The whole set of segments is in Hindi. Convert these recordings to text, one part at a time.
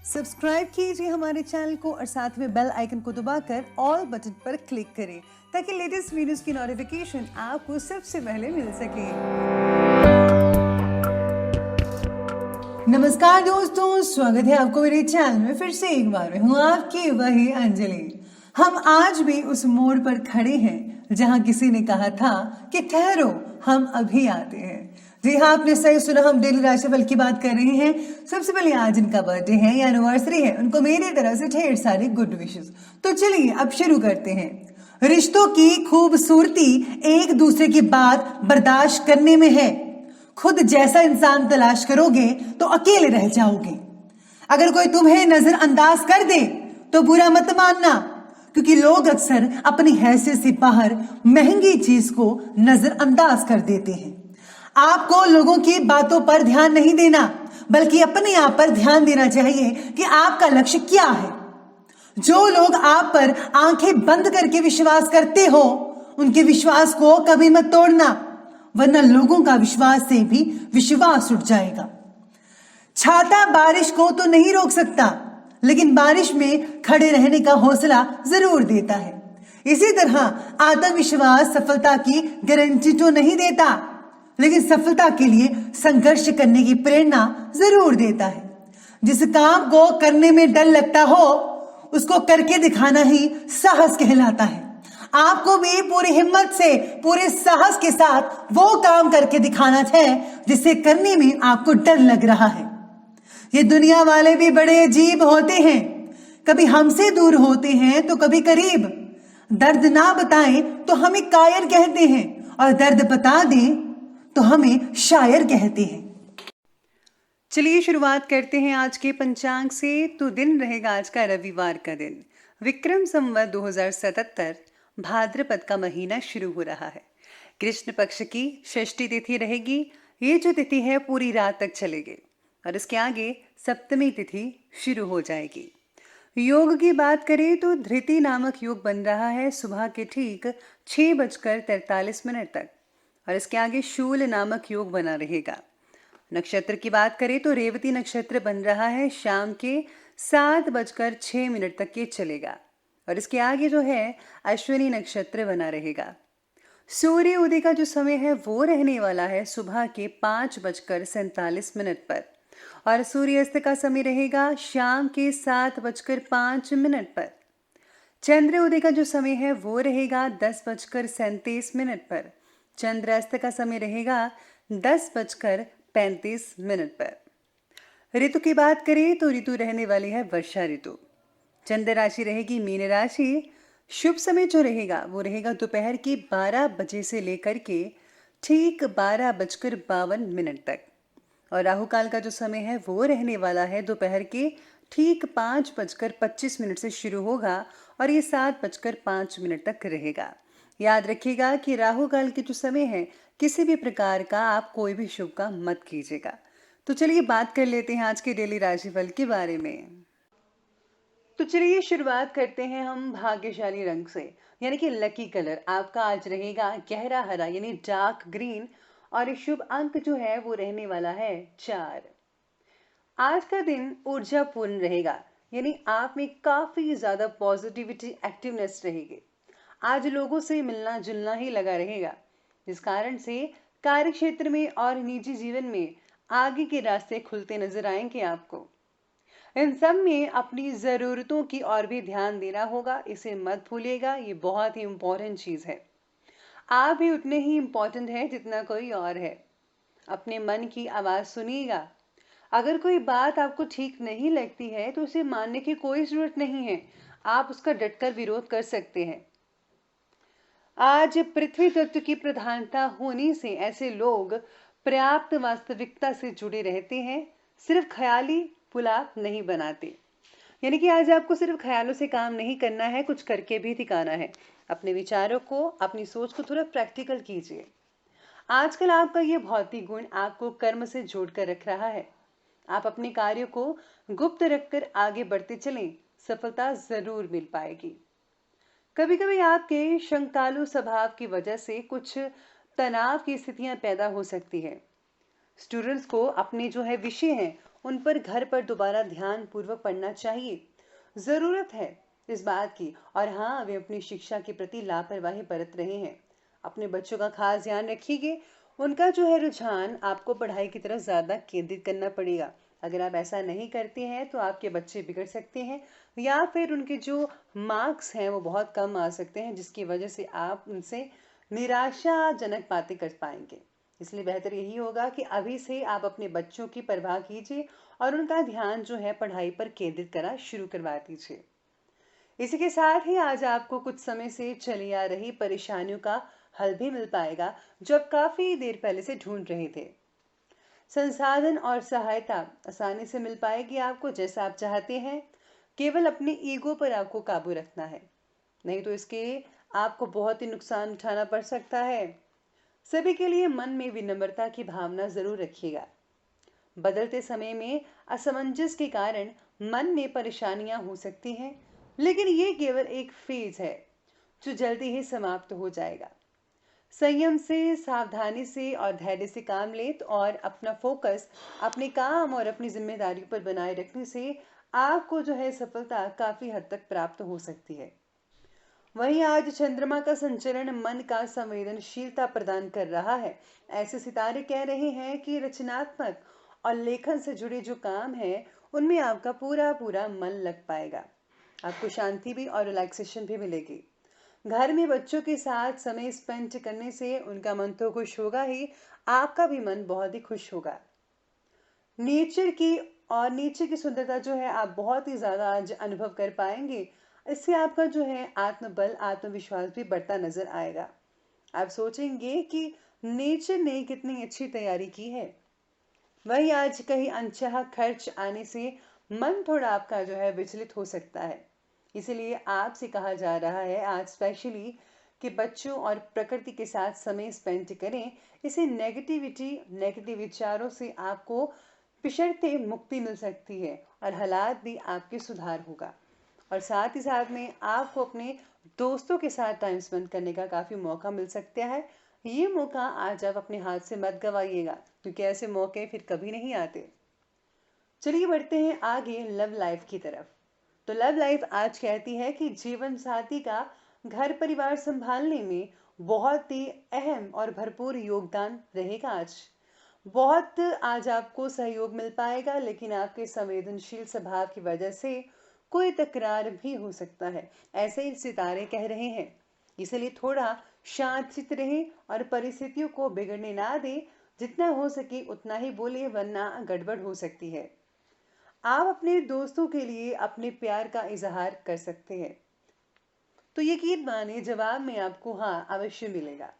सब्सक्राइब कीजिए हमारे चैनल को और साथ में बेल आइकन को दबाकर ऑल बटन पर क्लिक करें ताकि लेटेस्ट वीडियोस की नोटिफिकेशन आपको सबसे पहले मिल सके। नमस्कार दोस्तों, स्वागत है आपको मेरे चैनल में फिर से एक बार। मैं हूँ आपकी वही अंजलि। हम आज भी उस मोड़ पर खड़े हैं जहाँ किसी ने कहा था कि ठहरो हम अभी आते हैं। जी हाँ, आपने सही सुना, हम डेली राशिफल की बात कर रहे हैं। सबसे पहले आज इनका बर्थडे है या एनिवर्सरी है, उनको मेरी तरफ से ढेर सारी गुड विशेस। तो चलिए अब शुरू करते हैं। रिश्तों की खूबसूरती एक दूसरे की बात बर्दाश्त करने में है। खुद जैसा इंसान तलाश करोगे तो अकेले रह जाओगे। अगर कोई तुम्हें नजरअंदाज कर दे तो बुरा मत मानना, क्योंकि लोग अक्सर अपनी हैसियत से बाहर महंगी चीज को नजरअंदाज कर देते हैं। आपको लोगों की बातों पर ध्यान नहीं देना, बल्कि अपने आप पर ध्यान देना चाहिए कि आपका लक्ष्य क्या है। जो लोग आप पर आंखें बंद करके विश्वास करते हो, उनके विश्वास को कभी मत तोड़ना, वरना लोगों का विश्वास से भी विश्वास उठ जाएगा। छाता बारिश को तो नहीं रोक सकता, लेकिन बारिश में खड़े रहने का हौसला जरूर देता है। इसी तरह आत्मविश्वास सफलता की गारंटी तो नहीं देता, लेकिन सफलता के लिए संघर्ष करने की प्रेरणा जरूर देता है। जिस काम को करने में डर लगता हो, उसको करके दिखाना ही साहस कहलाता है। आपको भी पूरी हिम्मत से, पूरे साहस के साथ वो काम करके दिखाना है जिसे करने में आपको डर लग रहा है। ये दुनिया वाले भी बड़े अजीब होते हैं, कभी हमसे दूर होते हैं तो कभी करीब। दर्द ना बताएं तो हमें कायर कहते हैं, और दर्द बता दें तो हमें शायर कहते हैं। चलिए शुरुआत करते हैं आज के पंचांग से। तो दिन रहेगा आज का रविवार का दिन, विक्रम संवत 2077, भाद्रपद का महीना शुरू हो रहा है। कृष्ण पक्ष की षष्ठी तिथि रहेगी। ये जो तिथि है पूरी रात तक चलेगी और इसके आगे सप्तमी तिथि शुरू हो जाएगी। योग की बात करें तो धृति नामक योग बन रहा है सुबह के ठीक 6:43 तक, और इसके आगे शूल नामक योग बना रहेगा। नक्षत्र की बात करें तो रेवती नक्षत्र बन रहा है शाम के 7:06 तक ये चलेगा, और इसके आगे जो है अश्विनी नक्षत्र बना रहेगा। सूर्य उदय का जो समय है वो रहने वाला है सुबह के 5:47 पर, और सूर्यास्त का समय रहेगा शाम के 7:05 पर। चंद्र उदय का जो समय है वो रहेगा 10:37 पर। चंद्रास्त का समय रहेगा 10:35 पर। ऋतु की बात करें तो ऋतु रहने वाली है वर्षा ऋतु। चंद्र राशि रहेगी मीन राशि। शुभ समय जो रहेगा वो दोपहर के 12 बजे से लेकर के ठीक 12:52 तक, और राहु काल का जो समय है वो रहने वाला है दोपहर के ठीक 5:25 से शुरू होगा और ये 7:05 तक रहेगा। याद रखिएगा कि राहु काल के जो समय है किसी भी प्रकार का आप कोई भी शुभ काम मत कीजिएगा। तो चलिए बात कर लेते हैं आज के डेली राशिफल के बारे में। तो चलिए शुरुआत करते हैं हम भाग्यशाली रंग से, यानी कि लकी कलर आपका आज रहेगा गहरा हरा यानी डार्क ग्रीन, और शुभ अंक जो है वो रहने वाला है 4। आज का दिन ऊर्जापूर्ण रहेगा, यानी आप में काफी ज्यादा पॉजिटिविटी, एक्टिवनेस रहेगी। आज लोगों से मिलना जुलना ही लगा रहेगा, जिस कारण से कार्य क्षेत्र में और निजी जीवन में आगे के रास्ते खुलते नजर आएंगे आपको। इन सब में अपनी जरूरतों की ओर भी ध्यान देना होगा, इसे मत भूलिएगा, ये बहुत ही इंपॉर्टेंट चीज है। आप भी उतने ही इंपॉर्टेंट है जितना कोई और है। अपने मन की आवाज सुनिएगा। अगर कोई बात आपको ठीक नहीं लगती है तो उसे मानने की कोई जरूरत नहीं है, आप उसका डटकर विरोध कर सकते हैं। आज पृथ्वी तत्व की प्रधानता होने से ऐसे लोग पर्याप्त वास्तविकता से जुड़े रहते हैं, सिर्फ ख्याली पुलाव नहीं बनाते। यानी कि आज आपको सिर्फ ख्यालों से काम नहीं करना है, कुछ करके भी दिखाना है। अपने विचारों को, अपनी सोच को थोड़ा प्रैक्टिकल कीजिए। आजकल आपका ये भौतिक गुण आपको कर्म से जोड़कर रख रहा है। आप अपने कार्यों को गुप्त रखकर आगे बढ़ते चलें, सफलता जरूर मिल पाएगी। कभी कभी आपके शंकालु स्वभाव की वजह से कुछ तनाव की स्थितियां पैदा हो सकती है। स्टूडेंट्स को अपने जो है विषय हैं उन पर घर पर दोबारा ध्यान पूर्वक पढ़ना चाहिए। जरूरत है इस बात की। और हाँ, वे अपनी शिक्षा के प्रति लापरवाही बरत रहे हैं। अपने बच्चों का खास ध्यान रखिए। उनका जो है रुझान आपको पढ़ाई की तरफ ज्यादा केंद्रित करना पड़ेगा। अगर आप ऐसा नहीं करते हैं तो आपके बच्चे बिगड़ सकते हैं, या फिर उनके जो मार्क्स हैं वो बहुत कम आ सकते हैं, जिसकी वजह से आप उनसे निराशाजनक बातें कर पाएंगे। इसलिए बेहतर यही होगा कि अभी से आप अपने बच्चों की परवाह कीजिए और उनका ध्यान जो है पढ़ाई पर केंद्रित करना शुरू करवा दीजिए। इसी के साथ ही आज आपको कुछ समय से चली आ रही परेशानियों का हल भी मिल पाएगा, जो आप काफी देर पहले से ढूंढ रहे थे। संसाधन और सहायता आसानी से मिल पाएगी आपको, जैसा आप चाहते हैं। केवल अपने ईगो पर आपको काबू रखना है, नहीं तो इसके आपको बहुत ही नुकसान उठाना पड़ सकता है। सभी के लिए मन में विनम्रता की भावना जरूर रखिएगा। बदलते समय में असमंजस के कारण मन में परेशानियां हो सकती हैं, लेकिन ये केवल एक फेज है जो जल्दी ही समाप्त हो जाएगा। संयम से, सावधानी से और धैर्य से काम लें और अपना फोकस अपने काम और अपनी जिम्मेदारियों पर बनाए रखने से आपको जो है सफलता काफी हद तक प्राप्त हो सकती है। वहीं आज चंद्रमा का संचरण मन का संवेदनशीलता प्रदान कर रहा है। ऐसे सितारे कह रहे हैं कि रचनात्मक और लेखन से जुड़े जो काम है उनमें आपका पूरा पूरा मन लग पाएगा। आपको शांति भी और रिलैक्सेशन भी मिलेगी। घर में बच्चों के साथ समय स्पेंड करने से उनका मन तो खुश होगा ही, आपका भी मन बहुत ही खुश होगा। नेचर की और नेचर की सुंदरता जो है आप बहुत ही ज्यादा आज अनुभव कर पाएंगे। इससे आपका जो है आत्मबल, आत्मविश्वास भी बढ़ता नजर आएगा। आप सोचेंगे कि नेचर ने कितनी अच्छी तैयारी की है। वही आज कहीं अनचाहा खर्च आने से मन थोड़ा आपका जो है विचलित हो सकता है। इसीलिए आपसे कहा जा रहा है आज स्पेशली कि बच्चों और प्रकृति के साथ समय स्पेंड करें। इसे नेगेटिव विचारों से आपको पिछड़ते मुक्ति मिल सकती है और हालात भी आपके सुधार होगा। और साथ ही साथ में आपको अपने दोस्तों के साथ टाइम स्पेंड करने का काफी मौका मिल सकता है। ये मौका आज आप अपने हाथ से मत गवाइएगा, क्योंकि ऐसे मौके फिर कभी नहीं आते। चलिए बढ़ते हैं आगे लव लाइफ की तरफ। तो लव लाइफ आज कहती है कि जीवन साथी का घर परिवार संभालने में बहुत ही अहम और भरपूर योगदान रहेगा। बहुत आज आपको सहयोग मिल पाएगा, लेकिन आपके संवेदनशील स्वभाव की वजह से कोई तकरार भी हो सकता है, ऐसे ही सितारे कह रहे हैं। इसलिए थोड़ा शांतचित्त रहें और परिस्थितियों को बिगड़ने ना दें। जितना हो सके उतना ही बोले, वरना गड़बड़ हो सकती है। आप अपने दोस्तों के लिए अपने प्यार का इजहार कर सकते हैं, तो यकीन माने जवाब में आपको हाँ अवश्य मिलेगा।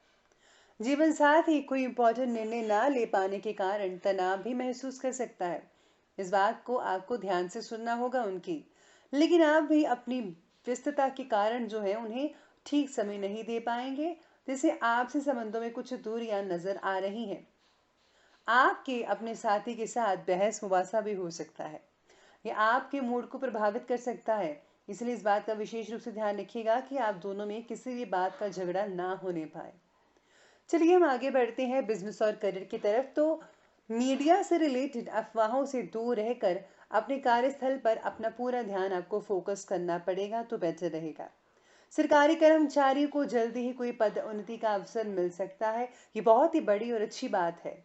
जीवन साथी कोई इंपॉर्टेंट निर्णय ना ले पाने के कारण तनाव भी महसूस कर सकता है। इस बात को आपको ध्यान से सुनना होगा उनकी, लेकिन आप भी अपनी व्यस्तता के कारण जो है उन्हें ठीक समय नहीं दे पाएंगे, जिससे आपसे संबंधों में कुछ दूरियां नजर आ रही हैं। आपके अपने साथी के साथ बहस मुबासा भी हो सकता है। यह आपके मूड को प्रभावित कर सकता है। इसलिए इस बात का विशेष रूप से ध्यान रखिएगा कि आप दोनों में किसी भी बात का झगड़ा ना होने पाए। चलिए हम आगे बढ़ते हैं बिजनेस और करियर की तरफ। तो मीडिया से रिलेटेड अफवाहों से दूर रहकर अपने कार्यस्थल पर अपना पूरा ध्यान आपको फोकस करना पड़ेगा, तो बेहतर रहेगा। सरकारी कर्मचारी को जल्दी ही कोई पदोन्नति का अवसर मिल सकता है। ये बहुत ही बड़ी और अच्छी बात है,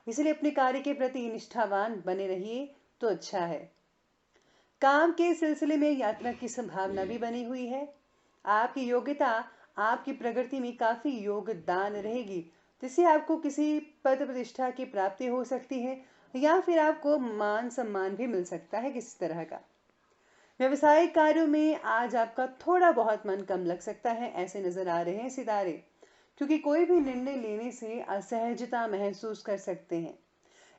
इसलिए अपने कार्य के प्रति निष्ठावान बने रहिए तो अच्छा है। काम के सिलसिले में यात्रा की संभावना भी बनी हुई है। आपकी योग्यता आपकी प्रगति में काफी योगदान रहेगी, जिससे आपको किसी पद प्रतिष्ठा की प्राप्ति हो सकती है, या फिर आपको मान सम्मान भी मिल सकता है किसी तरह का। व्यवसायिक कार्यों में आज आपका थोड़ा बहुत मन कम लग सकता है, ऐसे नजर आ रहे हैं सितारे, क्योंकि कोई भी निर्णय लेने से असहजता महसूस कर सकते हैं।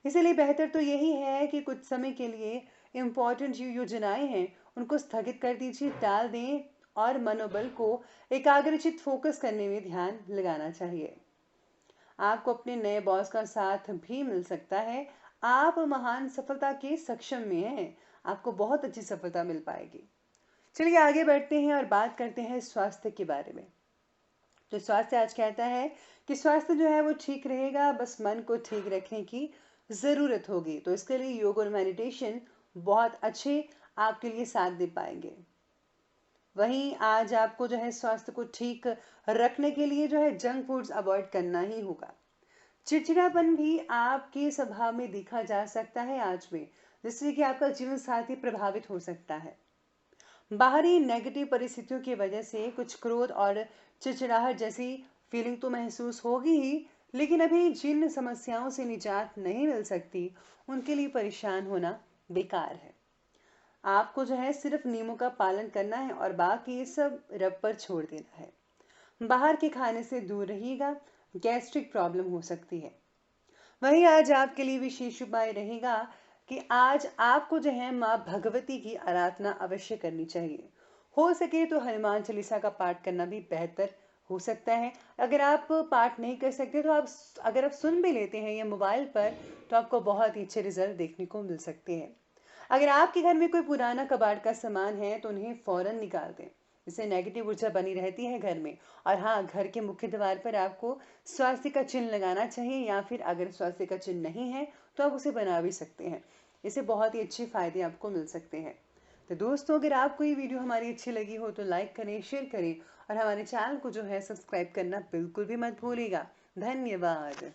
इसीलिए बेहतर तो यही है कि कुछ समय के लिए इम्पोर्टेंट जो योजनाएं हैं उनको स्थगित कर दीजिए, टाल दें और मनोबल को एकाग्रचित फोकस करने में ध्यान लगाना चाहिए। आपको अपने नए बॉस का साथ भी मिल सकता है। आप महान सफलता के सक्षम में हैं, आपको बहुत अच्छी सफलता मिल पाएगी। चलिए आगे बढ़ते हैं और बात करते हैं स्वास्थ्य के बारे में। तो स्वास्थ्य आज कहता है कि स्वास्थ्य जो है वो ठीक रहेगा, बस मन को ठीक रखने की ज़रूरत होगी। तो इसके लिए योग और मेडिटेशन बहुत अच्छे आपके लिए साथ दे पाएंगे। वहीं आज आपको जो है स्वास्थ्य को ठीक रखने के लिए जो है जंक फूड्स अवॉइड करना ही होगा। चिड़चिड़ापन भी आपके स्वभाव में देखा जा सकता है आज में, जिससे कि आपका जीवन साथी प्रभावित हो सकता है। बाहरी नेगेटिव परिस्थितियों की वजह से कुछ क्रोध और चिड़चिड़ाहट जैसी फीलिंग तो महसूस होगी ही, लेकिन अभी जिन समस्याओं से निजात नहीं मिल सकती उनके लिए परेशान होना बेकार है। आपको जो है सिर्फ नियमों का पालन करना है और बाकी सब रब पर छोड़ देना है। बाहर के खाने से दूर रहिएगा, गैस्ट्रिक प्रॉब्लम हो सकती है। वहीं आज आपके लिए विशेष उपाय रहेगा कि आज आपको जो है माँ भगवती की आराधना अवश्य करनी चाहिए। हो सके तो हनुमान चालीसा का पाठ करना भी बेहतर हो सकता है। अगर आप पाठ नहीं कर सकते तो आप अगर आप सुन भी लेते हैं या मोबाइल पर, तो आपको बहुत ही अच्छे रिजल्ट देखने को मिल सकते हैं। अगर आपके घर में कोई पुराना कबाड़ का सामान है तो उन्हें फौरन निकाल दें। इससे नेगेटिव ऊर्जा बनी रहती है घर में। और हाँ, घर के मुख्य द्वार पर आपको स्वास्थ्य का चिन्ह लगाना चाहिए, या फिर अगर स्वास्थ्य का चिन्ह नहीं है तो आप उसे बना भी सकते हैं। इससे बहुत ही अच्छे फायदे आपको मिल सकते हैं। तो दोस्तों, अगर आपको ये वीडियो हमारी अच्छी लगी हो तो लाइक करें, शेयर करें और हमारे चैनल को जो है सब्सक्राइब करना बिल्कुल भी मत भूलिएगा। धन्यवाद।